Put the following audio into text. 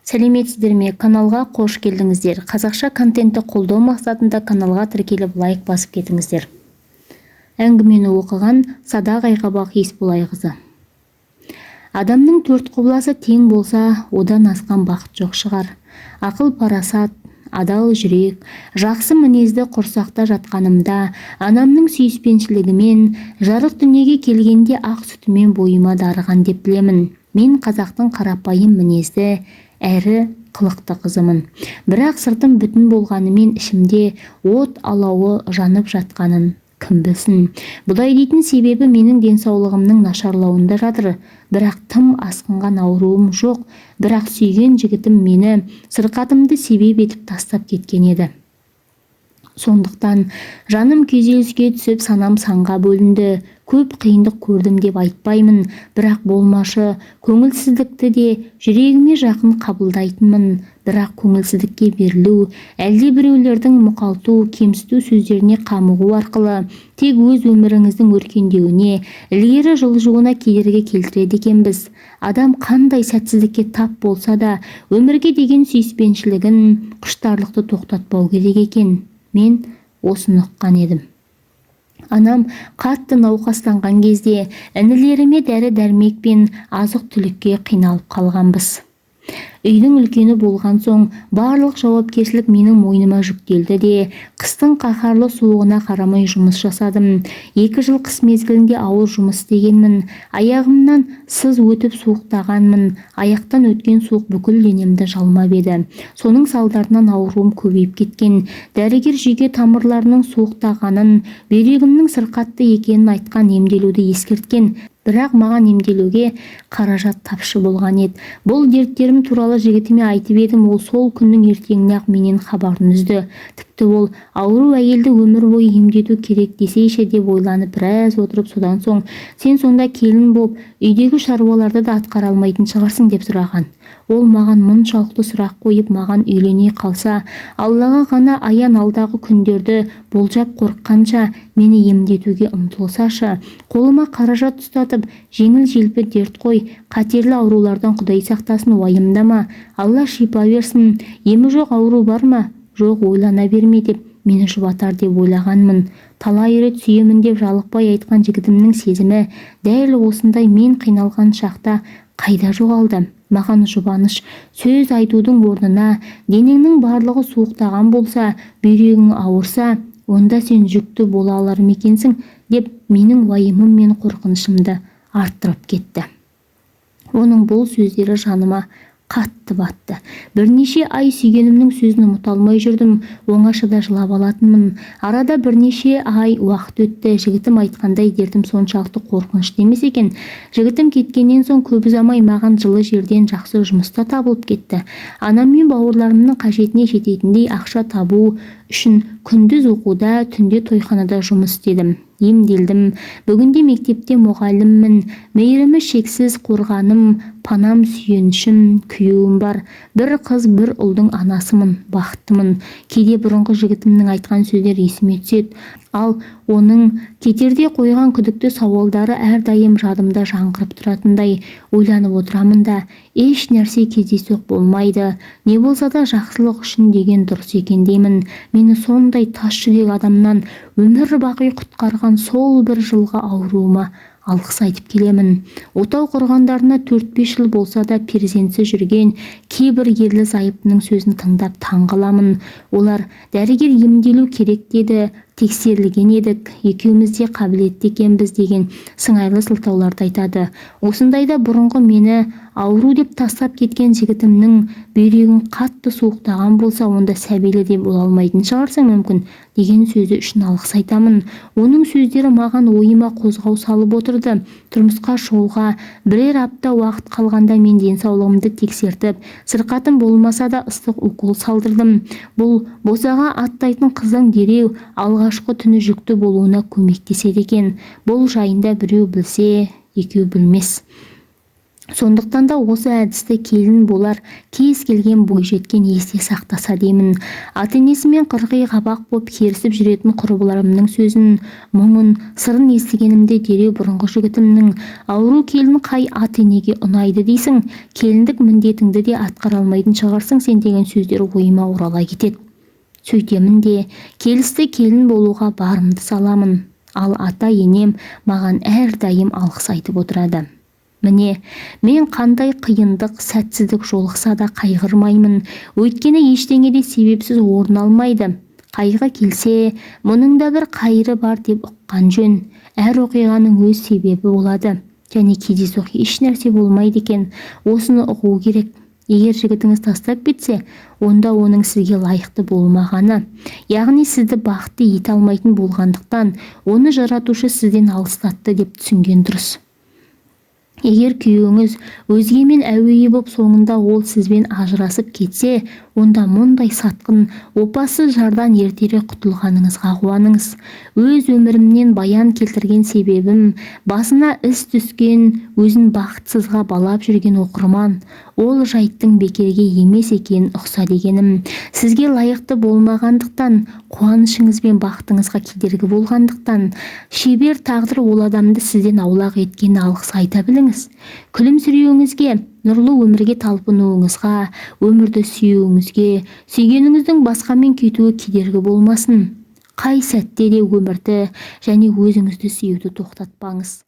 Сәлеметсіздер ме? Каналға қош келдіңіздер. Қазақша контентті қолдау мақсатында каналға тіркеліп лайк басып кетіңіздер. Әңгімені оқыған Садақ Айғабақ Есболайқызы. Адамның төрт құбыласы тең болса, одан асқан бақыт жоқ шығар. Ақыл, парасат, адал жүрек, жақсы мінезді құрсақта жатқанымда, анамның сүйіспеншілігімен, жарық дүниеге келгенде ақ сүтімен бойыма дарыған деп білемін. Мен қазақтың қарапайым мінезді, әрі қылықты қызымын. Бірақ сыртым бүтін болғанымен ішімде от алауы жанып жатқанын кім білсін. Бұлай дейтін себебі менің денсаулығымның нашарлауында жатыр. Бірақ тым асқынған ауруым жоқ. Бірақ сүйген жігітім мені сырқатымды себеп етіп тастап кеткен еді. Сондықтан жаным күйзеліске түсіп, санам санға бөлінді. Көп қиындық көрдім деп айтпаймын, бірақ болмашы көңілсіздікті де жүрегіме жақын қабылдайтынмын. Бірақ көңілсіздікке берілу, әлде біреулердің мұқалту, кемсіту сөздеріне қамығу арқылы тек өз өміріңіздің өркендеуіне, ілгері жылжуына кедергі келтіреді екенбіз. Адам қандай сәтсіздікке тап болса да, өмірге деген сүйіспеншілігін, құштарлықты тоқтатпау керек екен. Мен осыны ұққан едім. Анам қатты науқастанған кезде інілеріме дәрі-дәрмек пен азық-түлікке қиналып қалғанбыз. Үйдің үлкені болған соң барлық жауапкершілік менің мойныма жүктелді де, қыстың қаһарлы суығына қарамай жұмыс жасадым. 2 жыл қыс мезгілінде ауыр жұмыс істегенмін. Аяғымнан сыз өтіп суықтағанмын. Аяқтан өткен суық бүкіл денемді жалмап еді. Соның салдарынан ауруым көбейіп кеткен. Дәрігер жүйке тамырларының суықтағанын, бүйрегімнің сырқатты екенін айтқан, емделуді ескерткен. Бірақ маған емделуге қаражат тапшы болған еді. Бұл дерттерім туралы жігітіме айтып едім, ол сол күннің ертеңіне-ақ менен хабарын үзді. Тіпті ол ауру әйелді өмір бойы емдету керек десейші деп ойланып біраз отырып, содан соң сен сонда келін боп үйдегі шаруаларды да атқара алмайтын шығарсың деп сұраған. Ол маған мұншалықты сұрақ қойып, маған үйлене қалса, Аллаға ғана аян алдағы күндерді болжап қорыққанша мені емдетуге ұмтылсашы, қолыма қаражат ұстатып, жеңіл-желпі дерт қой, қатерлі аурулардан Құдай сақтасын, уайымдама, Алла шипа берсін, емі жоқ ауру бар ма? Жоқ, ойлана берме деп мені жұбатар деп ойлағанмын. Талай рет сүйемін деп жалықпай айтқан жігітімнің сезімі дәл осындай мен қиналған шақта қайда жоғалды? Маған жұбаныш сөз айтудың орнына, денеңнің барлығы суықтаған болса, бүйрегің ауырса, онда сен жүкті бола алар ма екенсің деп менің уайымым мен қорқынышымды арттырып кетті. Оның бұл сөздері жаныма қатты батты. Бірнеше ай сүйгенімнің сөзін ұмыта алмай жүрдім. Оңашада жылап алатынмын. Арада бірнеше ай уақыт өтті. Жігітім айтқандай дертім соншалықты қорқынышты емес екен. Жігітім кеткеннен соң көп ұзамай маған жылы жерден жақсы жұмыста табылып кетті. Анам мен бауырларымның қажетіне жететіндей ақша табу үшін күндіз оқуда, түнде тойханада жұмыс істедім. Емделдім. Бүгінде мектепте мұғаліммін. Мейірімі шексіз қорғаным, панам, сүйенішім, күйеуім бар. Бір қыз, бір ұлдың анасымын, бақыттымын. Кейде бұрынғы жігітімнің айтқан сөздер есіме түседі. Ал оның кетерде қойған күдікті сауалдары әрдайым жадымда жаңғырып тұратындай. Ойланып отырамын да, еш нәрсе кездейсоқ болмайды. Не болса да жақсылық үшін деген дұрыс екен деймін. Мені сондай тас жүрек адамнан өмір бақи құтқарған сол бір жылғы ауруыма алғыс айтып келемін. Отау құрғандарына 4-5 жыл болса да перзентсіз жүрген кейбір ерлі зайыптының сөзін тыңдап таңғаламын. Олар дәрігер емделу керек деді, тексерілген едік, екеуміз де қабілетті екенбіз деген сыңайлы сылтауларды айтады. Осындайда бұрынғы мені ауру деп тастап кеткен жігітімнің бүйрегін қатты суықтаған болса, онда сәбилі деп бола алмайтын шығарсың мүмкін деген сөзі үшін алғыс айтамын. Оның сөздері маған ойыма қозғау салып отырды. Тұрмысқа шығуға бірер апта уақыт қалғанда мен денсаулығымды тексертіп, сырқатым болмаса да ыстық укол салдырдым. Бұл босаға аттайтын қыздың дереу алғашқы түні жүкті болуына көмектеседі екен. Бұл жайында біреу білсе, екеу білмес. Сондықтан да осы әдісті келін болар кез келген бойжеткен есте сақтаса деймін. Ата-енесімен қырғи қабақ боп керісіп жүретін құрбыларымның сөзін, мұңын, сырын естігенімде дереу бұрынғы жігітімнің ауру келін қай ата-енеге ұнайды дейсің, келіндік міндетіңді де атқара алмайтын шығарсың сен деген сөздер ойыма орала кетеді. Сөйтемін де келісті келін болуға барымды саламын, ал ата-енем маған әрдайым алғыс айтып отырады. Міне, мен қандай қиындық, сәтсіздік жолықса да қайғырмаймын, өйткені ештеңеде себепсіз орын алмайды. Қайғы келсе, мұның да бір қайыры бар деп ұққан жөн. Әр оқиғаның өз себебі болады, және кездейсоқ еш нәрсе болмайды екен. Осыны ұғу керек. Егер жігітіңіз тастап кетсе, онда оның сізге лайықты болмағаны, яғни сізді бақытты ете алмайтын болғандықтан, оны жаратушы сізден алыстатты деп түсінген дұрыс. Егер күйеуіңіз өзгемен әуейі боп соңында ол сізбен ажырасып кетсе, онда мұндай сатқын, опасыз жардан ертерек құтылғаныңызға қуаныңыз. Өз өмірімнен баян келтірген себебім, басына іс түскен, өзін бақытсызға балап жүрген оқырман, ол жайттың бекерге емес екенін ұқса дегенім. Сізге лайықты болмағандықтан, қуанышыңыз бен бақытыңызға кедергі болғандықтан, шебер тағдыр ол адамды сізден аулақ еткеніне алғыс айта біліңіз. Күлімсіреуіңізге, нұрлы өмірге талпынуыңызға, өмірді сүюіңізге, сүйгеніңіздің басқамен кетуі кедергі болмасын. Қай сәтте де өмірді және өзіңізді сүюді тоқтатпаңыз.